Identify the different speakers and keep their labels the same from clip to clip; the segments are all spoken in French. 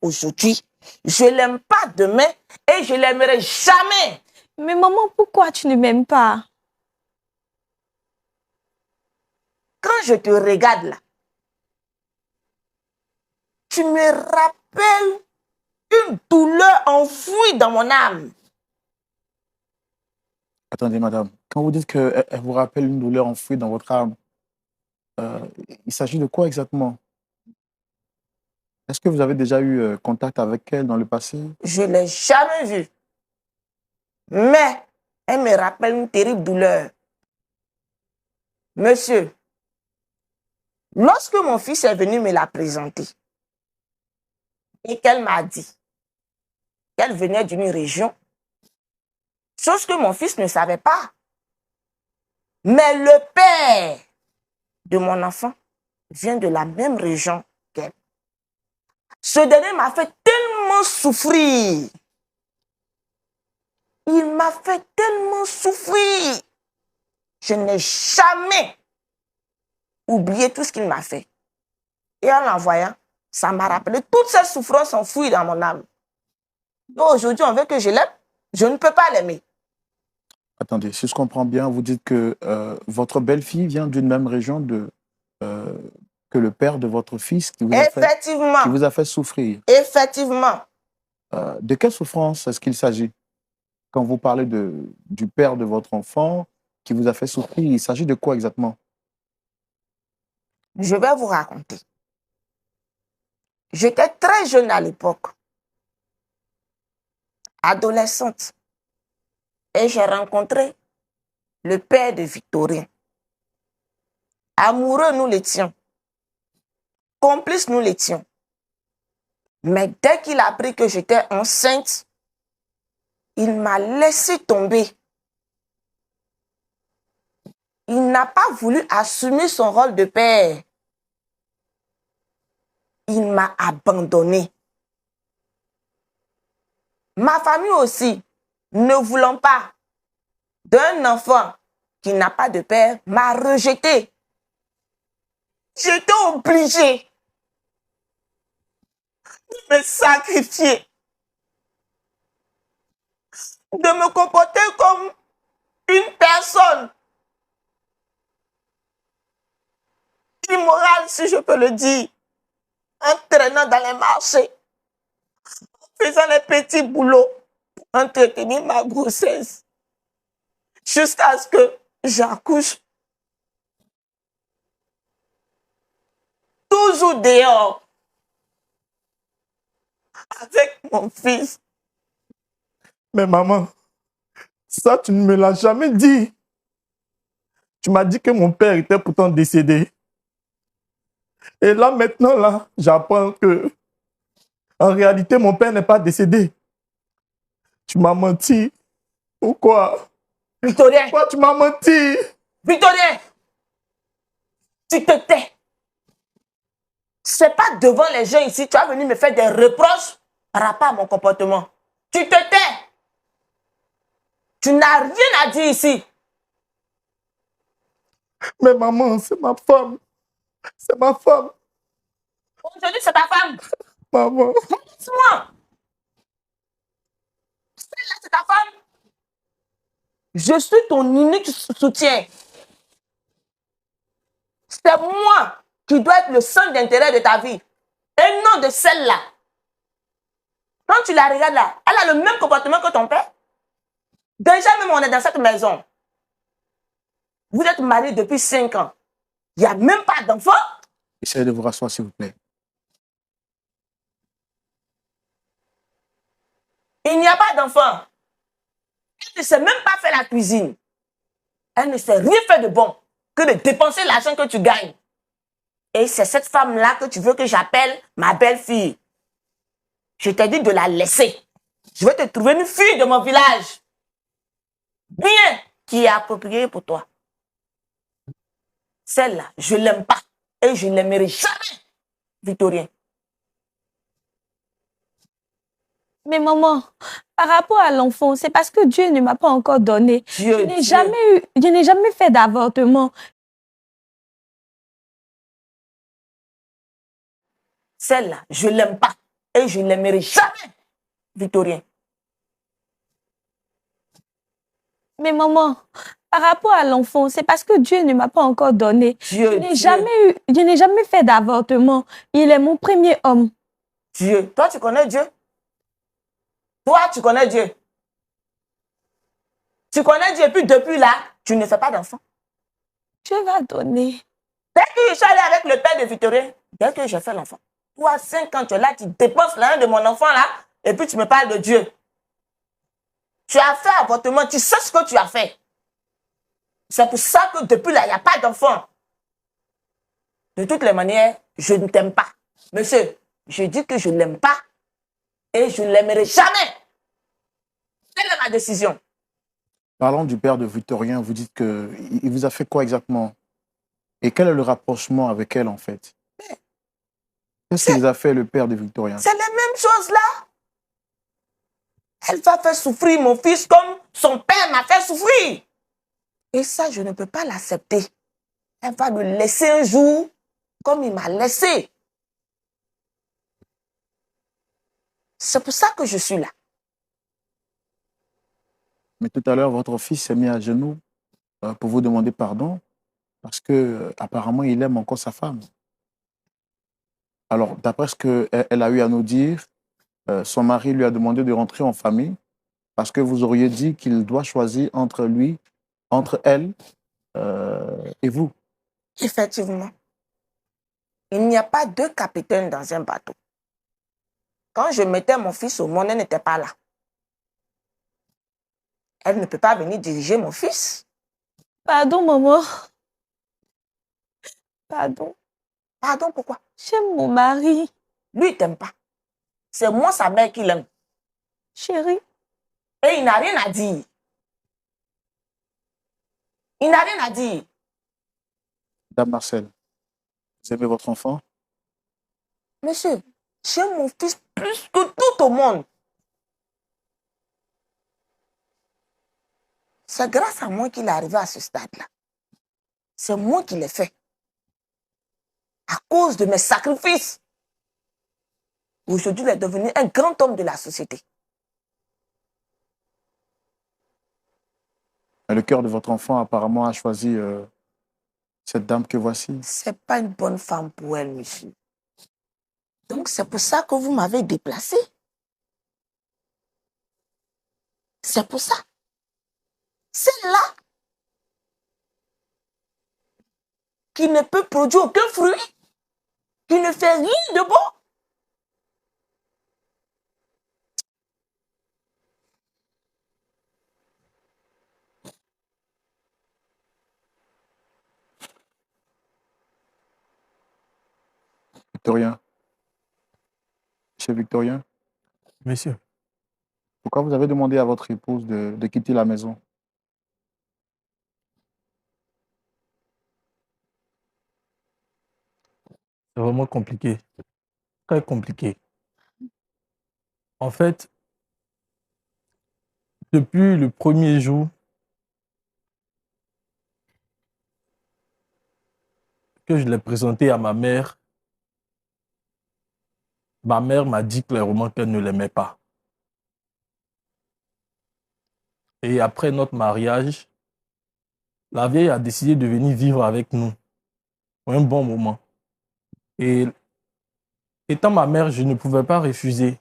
Speaker 1: aujourd'hui, je ne l'aime pas demain et je ne l'aimerai jamais.
Speaker 2: Mais maman, pourquoi tu ne m'aimes pas?
Speaker 1: Quand je te regarde là, tu me rappelles une douleur enfouie dans mon âme.
Speaker 3: Attendez, madame. Quand vous dites qu'elle vous rappelle une douleur enfouie dans votre âme, il s'agit de quoi exactement? Est-ce que vous avez déjà eu contact avec elle dans le passé?
Speaker 1: Je ne l'ai jamais vue. Mais elle me rappelle une terrible douleur. Monsieur, lorsque mon fils est venu me la présenter et qu'elle m'a dit qu'elle venait d'une région, chose que mon fils ne savait pas. Mais le père de mon enfant vient de la même région qu'elle. Ce dernier m'a fait tellement souffrir. Il m'a fait tellement souffrir. Je n'ai jamais oublié tout ce qu'il m'a fait. Et en l'envoyant, ça m'a rappelé toutes ces souffrances enfouies dans mon âme. Donc aujourd'hui, on veut que je l'aime. Je ne peux pas l'aimer.
Speaker 3: Attendez, si je comprends bien, vous dites que votre belle-fille vient d'une même région euh, que le père de votre fils qui vous a fait souffrir.
Speaker 1: Effectivement.
Speaker 3: De quelle souffrance est-ce qu'il s'agit? Quand vous parlez du père de votre enfant qui vous a fait souffrir, il s'agit de quoi exactement?
Speaker 1: Je vais vous raconter. J'étais très jeune à l'époque, adolescente, et j'ai rencontré le père de Victorien. Amoureux, nous l'étions. Complices, nous l'étions. Mais dès qu'il a appris que j'étais enceinte, il m'a laissé tomber. Il n'a pas voulu assumer son rôle de père. Il m'a abandonné. Ma famille aussi, ne voulant pas d'un enfant qui n'a pas de père, m'a rejeté. J'étais obligée de me sacrifier, de me comporter comme une personne immorale, si je peux le dire, en traînant dans les marchés, faisant les petits boulots pour entretenir ma grossesse, jusqu'à ce que j'accouche. Toujours dehors, avec mon fils.
Speaker 4: Mais maman, ça tu ne me l'as jamais dit. Tu m'as dit que mon père était pourtant décédé. Et là maintenant, là, j'apprends que en réalité, mon père n'est pas décédé. Tu m'as menti. Pourquoi?
Speaker 1: Victorien!
Speaker 4: Pourquoi tu m'as menti?
Speaker 1: Victorien! Tu te tais. C'est pas devant les gens ici, tu as venu me faire des reproches par rapport à mon comportement. Tu te tais. Tu n'as rien à dire ici.
Speaker 4: Mais maman, c'est ma femme. C'est ma femme.
Speaker 1: Aujourd'hui, c'est ta femme.
Speaker 4: Maman.
Speaker 1: Laisse-moi. Celle-là, c'est ta femme. Je suis ton unique soutien. C'est moi qui dois être le centre d'intérêt de ta vie. Et non de celle-là. Quand tu la regardes là, elle a le même comportement que ton père. Déjà même, on est dans cette maison. Vous êtes mariés depuis 5 ans. Il n'y a même pas d'enfant.
Speaker 3: Essayez de vous rasseoir, s'il vous plaît.
Speaker 1: Il n'y a pas d'enfant. Elle ne sait même pas faire la cuisine. Elle ne sait rien faire de bon que de dépenser l'argent que tu gagnes. Et c'est cette femme-là que tu veux que j'appelle ma belle-fille. Je t'ai dit de la laisser. Je vais te trouver une fille de mon village. Bien, qui est appropriée pour toi. Celle-là, je ne l'aime pas. Et je ne l'aimerai jamais, Victorien.
Speaker 2: Mais maman, par rapport à l'enfant, c'est parce que Dieu ne m'a pas encore donné. Je n'ai jamais fait d'avortement.
Speaker 1: Celle-là, je ne l'aime pas. Et je ne l'aimerai jamais, Victorien.
Speaker 2: Mais maman, par rapport à l'enfant, c'est parce que Dieu ne m'a pas encore donné. Je n'ai jamais fait d'avortement. Il est mon premier homme.
Speaker 1: Dieu. Toi, tu connais Dieu? Toi, tu connais Dieu? Tu connais Dieu, et puis depuis là, tu ne fais pas d'enfant.
Speaker 2: Dieu va donner.
Speaker 1: Dès que je suis allée avec le père de Victorien, dès que j'ai fait l'enfant, toi, 5 ans, tu es là, tu dépenses l'argent de mon enfant là, et puis tu me parles de Dieu. Tu as fait avortement, tu sais ce que tu as fait. C'est pour ça que depuis là, il n'y a pas d'enfant. De toutes les manières, je ne t'aime pas. Monsieur, je dis que je ne l'aime pas et je ne l'aimerai jamais. Telle est ma décision.
Speaker 3: Parlant du père de Victorien, vous dites qu'il vous a fait quoi exactement? Et quel est le rapprochement avec elle, en fait? Qu'est-ce qu'il vous a fait, le père de Victorien?
Speaker 1: C'est les mêmes choses là. Elle va faire souffrir mon fils comme son père m'a fait souffrir. Et ça, je ne peux pas l'accepter. Elle va le laisser un jour comme il m'a laissé. C'est pour ça que je suis là.
Speaker 3: Mais tout à l'heure, votre fils s'est mis à genoux pour vous demander pardon parce que apparemment il aime encore sa femme. Alors, d'après ce qu'elle a eu à nous dire, son mari lui a demandé de rentrer en famille parce que vous auriez dit qu'il doit choisir entre elle et vous.
Speaker 1: Effectivement. Il n'y a pas deux capitaines dans un bateau. Quand je mettais mon fils au monde, elle n'était pas là. Elle ne peut pas venir diriger mon fils.
Speaker 2: Pardon, maman. Pardon.
Speaker 1: Pardon, pourquoi?
Speaker 2: J'aime mon mari.
Speaker 1: Lui, il ne t'aime pas. C'est moi, sa mère, qui l'aime.
Speaker 2: Chérie.
Speaker 1: Et il n'a rien à dire. Il n'a rien à dire.
Speaker 3: Dame Marcel, vous aimez votre enfant?
Speaker 1: Monsieur, j'aime mon fils plus que tout au monde. C'est grâce à moi qu'il est arrivé à ce stade-là. C'est moi qui l'ai fait. À cause de mes sacrifices. Aujourd'hui, il est devenu un grand homme de la société.
Speaker 3: Le cœur de votre enfant apparemment a choisi cette dame que voici.
Speaker 1: Ce n'est pas une bonne femme pour elle, monsieur. Donc, c'est pour ça que vous m'avez déplacé. C'est pour ça. Celle-là, qui ne peut produire aucun fruit, qui ne fait rien de bon.
Speaker 3: Victorien. Monsieur Victorien.
Speaker 4: Monsieur.
Speaker 3: Pourquoi vous avez demandé à votre épouse de quitter la maison?
Speaker 4: C'est vraiment compliqué. Très compliqué. En fait, depuis le premier jour que je l'ai présenté à ma mère m'a dit clairement qu'elle ne l'aimait pas. Et après notre mariage, la vieille a décidé de venir vivre avec nous pour un bon moment. Et étant ma mère, je ne pouvais pas refuser.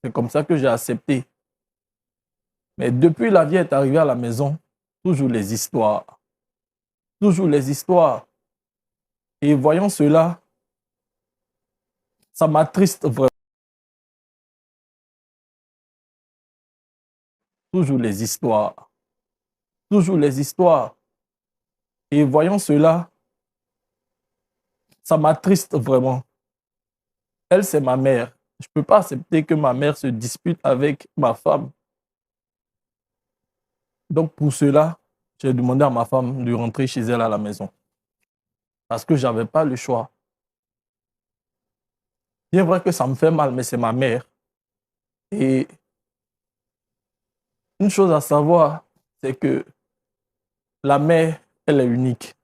Speaker 4: C'est comme ça que j'ai accepté. Mais depuis la vieille est arrivée à la maison, toujours les histoires. Toujours les histoires. Et voyant cela, ça m'attriste vraiment. Toujours les histoires. Toujours les histoires. Et voyant cela, ça m'attriste vraiment. Elle, c'est ma mère. Je ne peux pas accepter que ma mère se dispute avec ma femme. Donc, pour cela, j'ai demandé à ma femme de rentrer chez elle à la maison. Parce que je n'avais pas le choix. Bien vrai que ça me fait mal, mais c'est ma mère. Et une chose à savoir, c'est que la mère, elle est unique.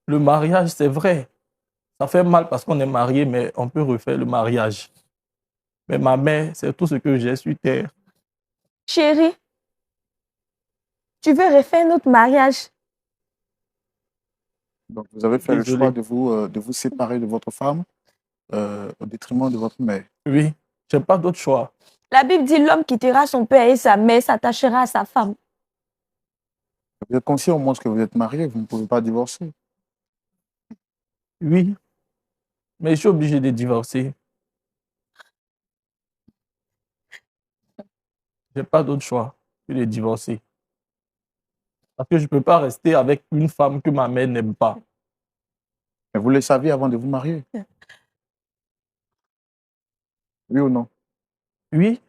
Speaker 4: Le mariage, c'est vrai, Ça fait mal parce qu'on est marié, mais on peut refaire le mariage. Mais ma mère, c'est tout ce que j'ai sur terre.
Speaker 2: Chérie, tu veux refaire notre mariage?
Speaker 3: Donc, vous avez fait
Speaker 4: Désolé.
Speaker 3: le choix de vous séparer de votre femme au détriment de votre mère.
Speaker 4: Oui, j'ai pas d'autre choix.
Speaker 2: La Bible dit l'homme quittera son père et sa mère, s'attachera à sa femme.
Speaker 3: Vous êtes conscient au moins que vous êtes marié, vous ne pouvez pas divorcer.
Speaker 4: Oui, mais je suis obligé de divorcer. J'ai pas d'autre choix que de divorcer. Parce que je peux pas rester avec une femme que ma mère n'aime pas.
Speaker 3: Mais vous le saviez avant de vous marier? Oui ou non?
Speaker 4: Oui,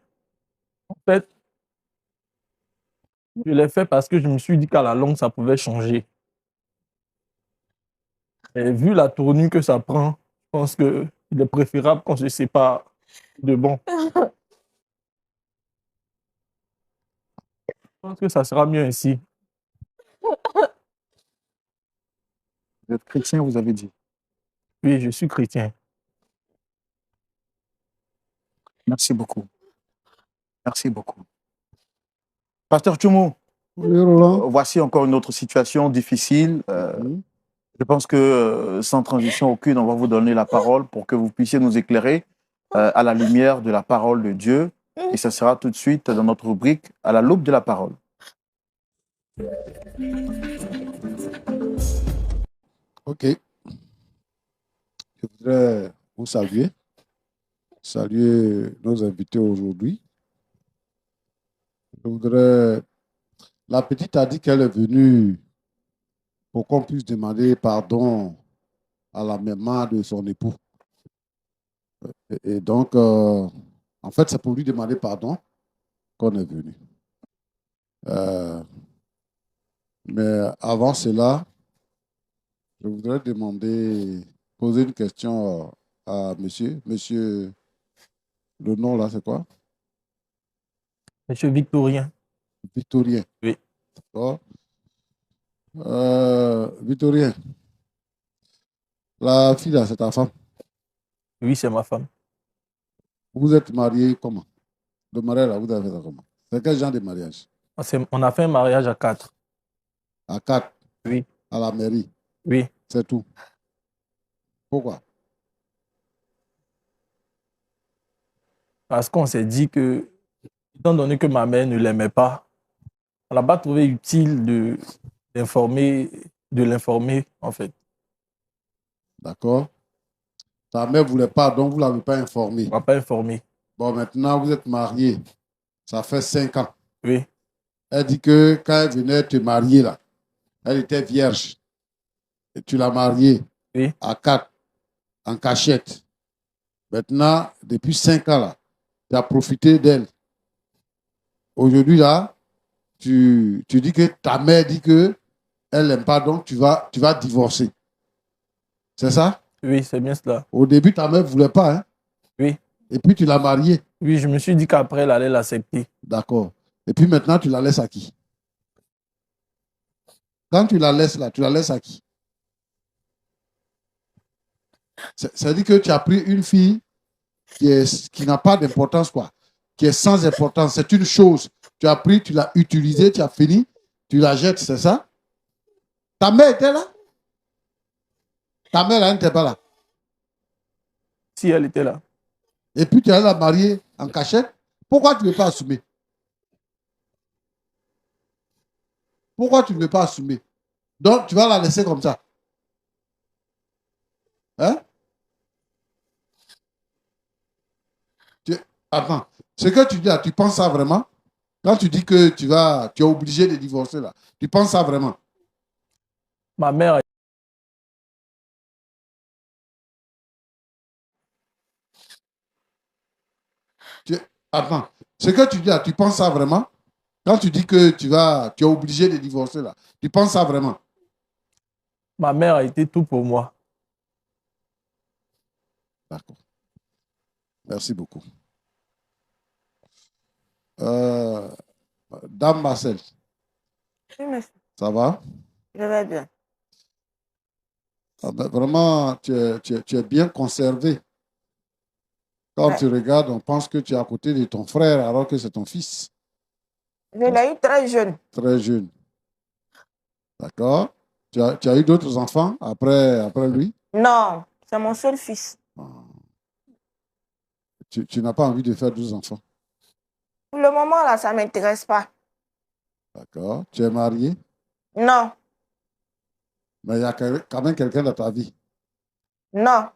Speaker 4: en fait, je l'ai fait parce que je me suis dit qu'à la longue, ça pouvait changer. Et vu la tournure que ça prend, je pense qu'il est préférable qu'on se sépare de bon. Je pense que ça sera mieux ainsi.
Speaker 3: Vous êtes chrétien, vous avez dit.
Speaker 4: Oui, je suis chrétien.
Speaker 3: Merci beaucoup. Merci beaucoup. Pasteur Tchoumou,
Speaker 5: Oui, Roland.
Speaker 3: voici encore une autre situation difficile. Je pense que sans transition aucune, on va vous donner la parole pour que vous puissiez nous éclairer à la lumière de la parole de Dieu. Et ça sera tout de suite dans notre rubrique à la loupe de la parole.
Speaker 5: Ok. Je voudrais vous saluer nos invités aujourd'hui. Je voudrais... La petite a dit qu'elle est venue pour qu'on puisse demander pardon à la maman de son époux. Et donc, en fait, c'est pour lui demander pardon qu'on est venu. Mais avant cela, je voudrais poser une question à monsieur. Monsieur, le nom là, c'est quoi?
Speaker 4: Monsieur Victorien.
Speaker 5: Victorien.
Speaker 4: Oui.
Speaker 5: D'accord. Victorien, la fille là, c'est ta femme.
Speaker 4: Oui, c'est ma femme.
Speaker 5: Vous êtes mariés comment? Le mariage là, vous avez fait ça comment? C'est quel genre de mariage?
Speaker 4: On a fait un mariage à 4.
Speaker 5: À 4?
Speaker 4: Oui.
Speaker 5: À la mairie?
Speaker 4: Oui.
Speaker 5: C'est tout. Pourquoi?
Speaker 4: Parce qu'on s'est dit que, étant donné que ma mère ne l'aimait pas, on n'a pas trouvé utile de l'informer, en fait.
Speaker 5: D'accord. Ta mère ne voulait pas, donc vous ne l'avez pas informée.
Speaker 4: On ne m'a pas informé.
Speaker 5: Bon, maintenant, vous êtes mariés. Ça fait 5 ans.
Speaker 4: Oui.
Speaker 5: Elle dit que quand elle venait te marier, là, elle était vierge. Et tu l'as mariée à 4, en cachette. Maintenant, depuis 5 ans, là, tu as profité d'elle. Aujourd'hui, là, tu dis que ta mère dit que elle n'aime pas, donc tu vas divorcer. C'est ça?
Speaker 4: Oui, c'est bien cela.
Speaker 5: Au début, ta mère ne voulait pas, hein?
Speaker 4: Oui.
Speaker 5: Et puis, tu l'as mariée.
Speaker 4: Oui, je me suis dit qu'après, elle allait l'accepter.
Speaker 5: D'accord. Et puis maintenant, tu la laisses à qui? Quand tu la laisses là, tu la laisses à qui? Ça veut dire que tu as pris une fille qui n'a pas d'importance, quoi. Qui est sans importance. C'est une chose. Tu as pris, tu l'as utilisée, tu as fini, tu la jettes, c'est ça? Ta mère était là? Ta mère, elle n'était pas là.
Speaker 4: Si elle était là.
Speaker 5: Et puis tu allais la marier en cachette. Pourquoi tu ne veux pas assumer? Pourquoi tu ne veux pas assumer? Donc, tu vas la laisser comme ça. Hein? Attends. Ce que tu dis là, tu penses ça vraiment? Quand tu dis que tu es obligé de divorcer là, tu penses ça vraiment?
Speaker 4: Ma mère.
Speaker 5: Attends. Ce que tu dis là, tu penses ça vraiment? Quand tu dis que tu es obligé de divorcer là, tu penses ça vraiment?
Speaker 4: Ma mère a été tout pour moi.
Speaker 5: D'accord. Merci beaucoup. Dame Marcel.
Speaker 1: Oui, monsieur.
Speaker 5: Ça va?
Speaker 1: Je vais bien.
Speaker 5: Ah ben, vraiment, tu es bien conservé. Quand
Speaker 1: Ouais.
Speaker 5: tu regardes, on pense que tu es à côté de ton frère alors que c'est ton fils.
Speaker 1: Je l'ai eu très jeune.
Speaker 5: Très jeune. D'accord? Tu as eu d'autres enfants après lui?
Speaker 1: Non, c'est mon seul fils.
Speaker 5: Ah. Tu n'as pas envie de faire 12 enfants.
Speaker 1: Pour le moment, là, ça ne m'intéresse pas.
Speaker 5: D'accord? Tu es marié?
Speaker 1: Non,
Speaker 5: Mais il y a quand même quelqu'un dans ta vie.
Speaker 1: non.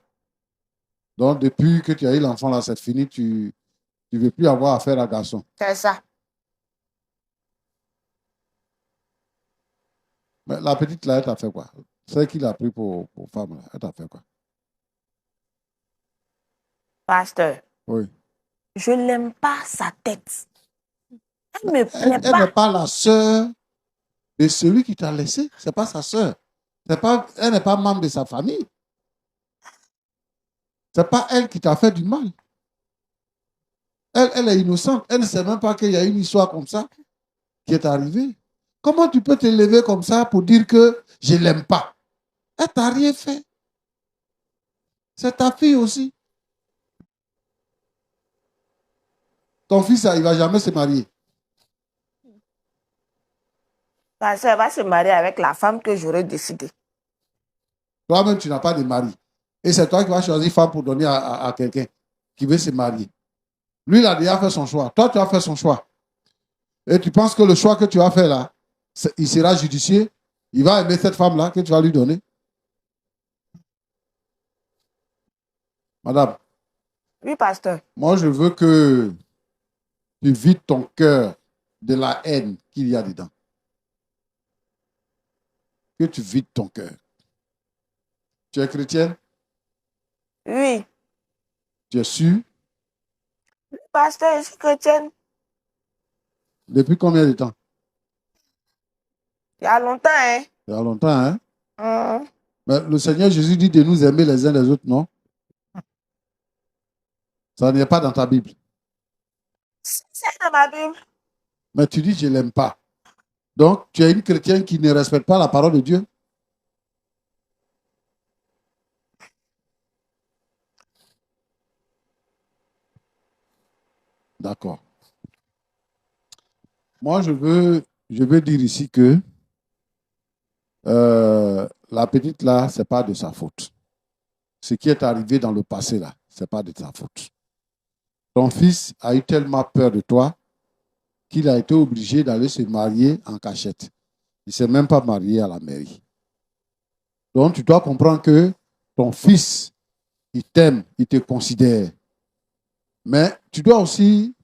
Speaker 5: Donc, depuis que tu as eu l'enfant là, c'est fini, tu ne veux plus avoir affaire à garçon.
Speaker 1: C'est ça.
Speaker 5: Mais la petite là, elle t'a fait quoi? Celle qu'il a pris pour femme là, elle t'a fait quoi?
Speaker 1: Pasteur,
Speaker 5: Oui.
Speaker 1: je n'aime pas sa tête. Elle me plaît
Speaker 5: Elle n'est
Speaker 1: pas.
Speaker 5: pas la sœur de celui qui t'a laissé. Ce n'est pas sa sœur. Elle n'est pas membre de sa famille. Ce n'est pas elle qui t'a fait du mal. Elle est innocente. Elle ne sait même pas qu'il y a une histoire comme ça qui est arrivée. Comment tu peux te lever comme ça pour dire que je ne l'aime pas? Elle t'a rien fait. C'est ta fille aussi. Ton fils, il ne va jamais se marier.
Speaker 1: Pasteur, elle va se marier avec la femme que j'aurais décidé.
Speaker 5: Toi-même, tu n'as pas de mari. Et c'est toi qui vas choisir femme pour donner à quelqu'un qui veut se marier. Lui, il a déjà fait son choix. Toi, tu as fait son choix. Et tu penses que le choix que tu as fait là, il sera judicieux. Il va aimer cette femme-là que tu vas lui donner. Madame,
Speaker 1: Oui, pasteur.
Speaker 5: moi, je veux que tu vides ton cœur de la haine qu'il y a dedans. Que tu vides ton cœur. Tu es chrétienne?
Speaker 1: Oui.
Speaker 5: Tu es sûre?
Speaker 1: Oui, pasteur, je suis chrétienne.
Speaker 5: Depuis combien de temps?
Speaker 1: Il y a longtemps, hein?
Speaker 5: Il y a longtemps, hein?
Speaker 1: Hum.
Speaker 5: Mais le Seigneur Jésus dit de nous aimer les uns les autres, non? Ça n'est pas dans ta Bible.
Speaker 1: C'est dans ma Bible.
Speaker 5: Mais tu dis, je ne l'aime pas. Donc, tu es une chrétienne qui ne respecte pas la parole de Dieu? D'accord. Moi, je veux dire ici que la petite là, ce n'est pas de sa faute. Ce qui est arrivé dans le passé là, ce n'est pas de sa faute. Ton fils a eu tellement peur de toi qu'il a été obligé d'aller se marier en cachette. Il ne s'est même pas marié à la mairie. Donc, tu dois comprendre que ton fils, il t'aime, il te considère. Mais tu dois aussi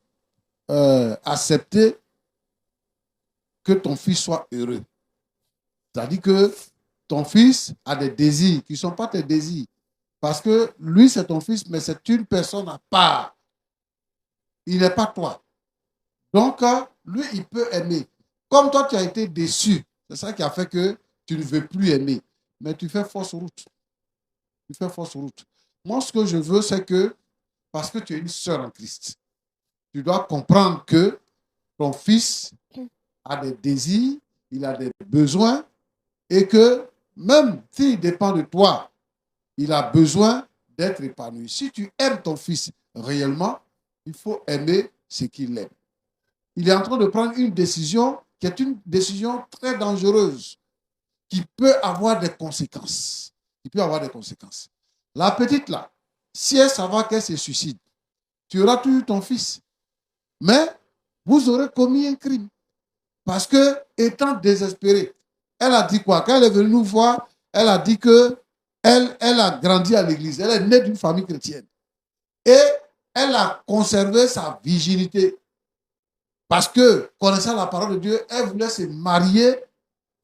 Speaker 5: accepter que ton fils soit heureux. C'est-à-dire que ton fils a des désirs qui ne sont pas tes désirs. Parce que lui, c'est ton fils, mais c'est une personne à part. Il n'est pas toi. Donc, lui, il peut aimer. Comme toi, tu as été déçu. C'est ça qui a fait que tu ne veux plus aimer. Mais tu fais fausse route. Tu fais fausse route. Moi, ce que je veux, c'est que, parce que tu es une sœur en Christ, tu dois comprendre que ton fils a des désirs, il a des besoins, et que même s'il dépend de toi, il a besoin d'être épanoui. Si tu aimes ton fils réellement, il faut aimer ce qu'il aime. Il est en train de prendre une décision qui est une décision très dangereuse, qui peut avoir des conséquences. Qui peut avoir des conséquences. La petite là, si elle savoir qu'elle se suicide, tu auras toujours ton fils. Mais vous aurez commis un crime. Parce que, étant désespérée, elle a dit quoi? Quand elle est venue nous voir, elle a dit que elle a grandi à l'église. Elle est née d'une famille chrétienne. Et elle a conservé sa virginité. Parce que, connaissant la parole de Dieu, elle voulait se marier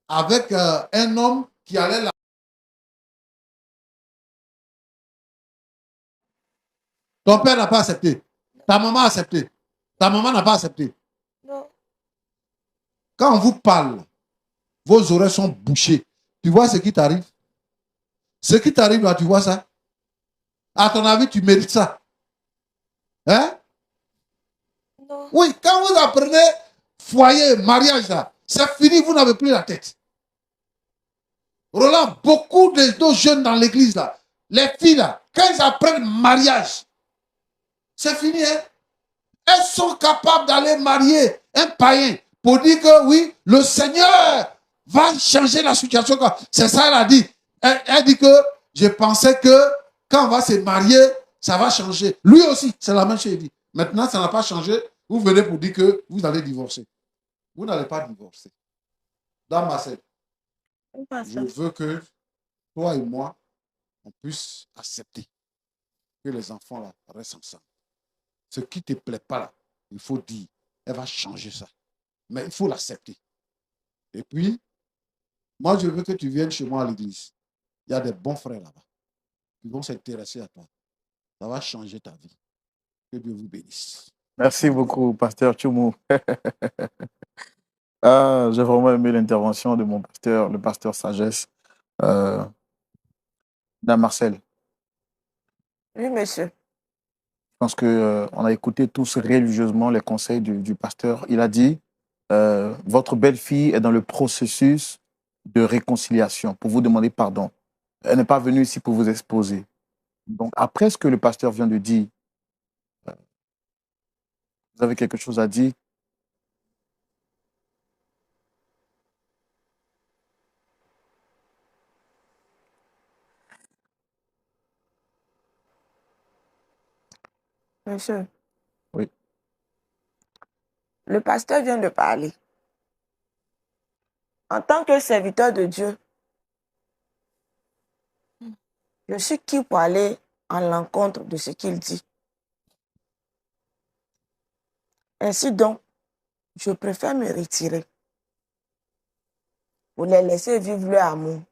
Speaker 5: avec un homme qui allait la... Ton père n'a pas accepté. Ta maman a accepté. Ta maman n'a pas accepté.
Speaker 1: Non.
Speaker 5: Quand on vous parle, vos oreilles sont bouchées. Tu vois ce qui t'arrive? Ce qui t'arrive là, tu vois ça? À ton avis, tu mérites ça? Hein?
Speaker 1: Non.
Speaker 5: Oui, quand vous apprenez foyer, mariage là, c'est fini, vous n'avez plus la tête. Roland, beaucoup de nos jeunes dans l'église, là, les filles, là, quand ils apprennent mariage, c'est fini, hein? Elles sont capables d'aller marier un païen pour dire que oui, le Seigneur va changer la situation. C'est ça, elle a dit. Elle dit que je pensais que quand on va se marier, ça va changer. Lui aussi, c'est la même chose. Il dit. Maintenant, ça n'a pas changé. Vous venez pour dire que vous allez divorcer. Vous n'allez pas divorcer. Dans ma scène, je veux que toi et moi, on puisse accepter que les enfants là, restent ensemble. Ce qui ne te plaît pas là, il faut dire, elle va changer ça. Mais il faut l'accepter. Et puis, moi, je veux que tu viennes chez moi à l'église. Il y a des bons frères là-bas qui vont s'intéresser à toi. Ça va changer ta vie. Que Dieu vous bénisse.
Speaker 3: Merci beaucoup, pasteur Tchoumou. J'ai vraiment aimé l'intervention de mon pasteur, le pasteur Sagesse, Marcel.
Speaker 1: Oui, monsieur.
Speaker 3: Je pense qu'on a écouté tous religieusement les conseils du pasteur. Il a dit, votre belle-fille est dans le processus de réconciliation pour vous demander pardon. Elle n'est pas venue ici pour vous exposer. Donc, après ce que le pasteur vient de dire, vous avez quelque chose à dire?
Speaker 1: Monsieur.
Speaker 3: Oui.
Speaker 1: Le pasteur vient de parler. En tant que serviteur de Dieu, je suis qui pour aller en l'encontre de ce qu'il dit. Ainsi donc, je préfère me retirer pour les laisser vivre leur amour.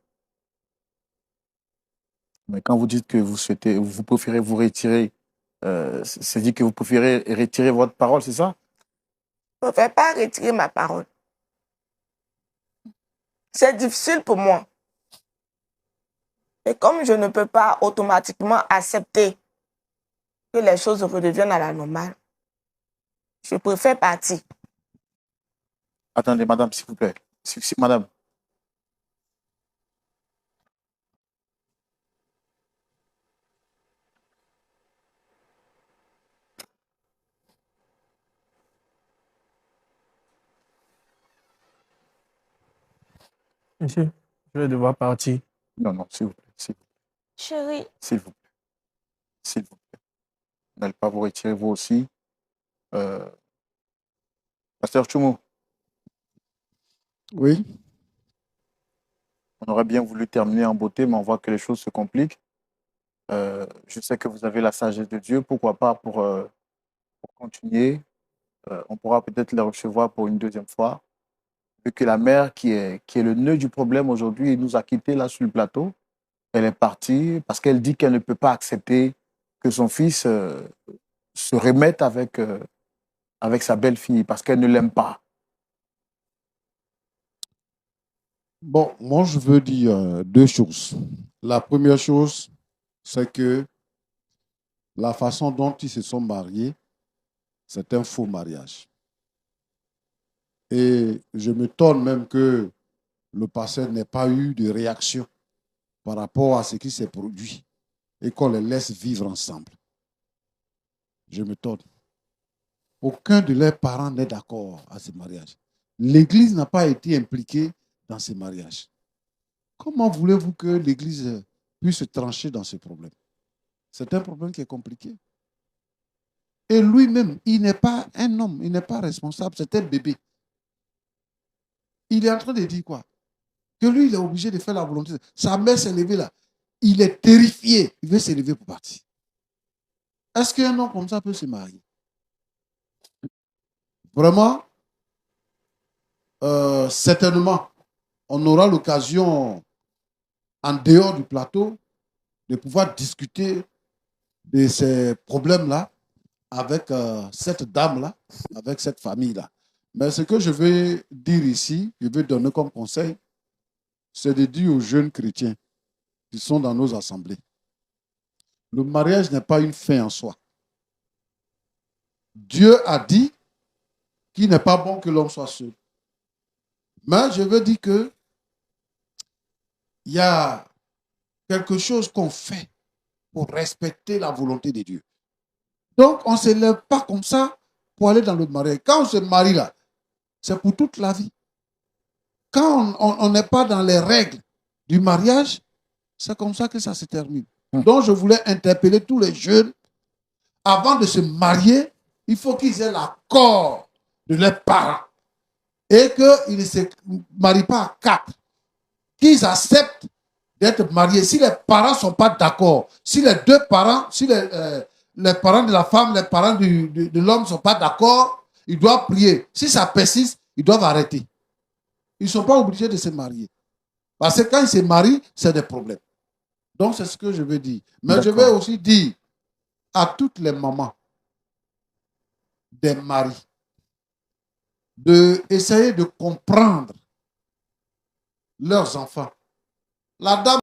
Speaker 3: Mais quand vous dites que vous préférez vous retirer, c'est dit que vous préférez retirer votre parole, c'est ça?
Speaker 1: Je ne préfère pas retirer ma parole. C'est difficile pour moi. Et comme je ne peux pas automatiquement accepter que les choses redeviennent à la normale, je préfère partir.
Speaker 3: Attendez, madame, s'il vous plaît. Madame.
Speaker 4: Monsieur, je vais devoir partir.
Speaker 3: Non, non, s'il vous plaît.
Speaker 2: Chérie.
Speaker 3: S'il vous plaît. S'il vous plaît. N'allez pas vous retirer, vous aussi. Pasteur Tchoumou.
Speaker 5: Oui.
Speaker 3: On aurait bien voulu terminer en beauté, mais on voit que les choses se compliquent. Je sais que vous avez la sagesse de Dieu. Pourquoi pas pour continuer. On pourra peut-être les recevoir pour une deuxième fois. Vu que la mère, qui est le nœud du problème aujourd'hui, nous a quittés là sur le plateau. Elle est partie parce qu'elle dit qu'elle ne peut pas accepter que son fils se remette avec sa belle-fille parce qu'elle ne l'aime pas.
Speaker 5: Bon, moi, je veux dire deux choses. La première chose, c'est que la façon dont ils se sont mariés, c'est un faux mariage. Et je m'étonne même que le pasteur n'ait pas eu de réaction par rapport à ce qui s'est produit et qu'on les laisse vivre ensemble. Je m'étonne. Aucun de leurs parents n'est d'accord à ce mariage. L'Église n'a pas été impliquée dans ce mariage. Comment voulez-vous que l'Église puisse trancher dans ce problème? C'est un problème qui est compliqué. Et lui-même, il n'est pas un homme, il n'est pas responsable, c'est un bébé. Il est en train de dire quoi? Que lui, il est obligé de faire la volonté. Sa mère s'est levée là. Il est terrifié. Il veut se lever pour partir. Est-ce qu'un homme comme ça peut se marier? Vraiment, certainement, on aura l'occasion, en dehors du plateau, de pouvoir discuter de ces problèmes-là avec cette dame-là, avec cette famille-là. Mais ce que je vais dire ici, je vais donner comme conseil, c'est de dire aux jeunes chrétiens qui sont dans nos assemblées, le mariage n'est pas une fin en soi. Dieu a dit qu'il n'est pas bon que l'homme soit seul. Mais je veux dire que il y a quelque chose qu'on fait pour respecter la volonté de Dieu. Donc, on ne se lève pas comme ça pour aller dans le mariage. Quand on se marie là, c'est pour toute la vie. Quand on n'est pas dans les règles du mariage, c'est comme ça que ça se termine. Donc, je voulais interpeller tous les jeunes. Avant de se marier, il faut qu'ils aient l'accord de leurs parents. Et qu'ils ne se marient pas à 4. Qu'ils acceptent d'être mariés. Si les parents ne sont pas d'accord, si les deux parents, si les parents de la femme, les parents de l'homme ne sont pas d'accord, ils doivent prier. Si ça persiste, ils doivent arrêter. Ils ne sont pas obligés de se marier. Parce que quand ils se marient, c'est des problèmes. Donc, c'est ce que je veux dire. Mais je vais aussi dire à toutes les mamans des maris d'essayer de comprendre leurs enfants. La dame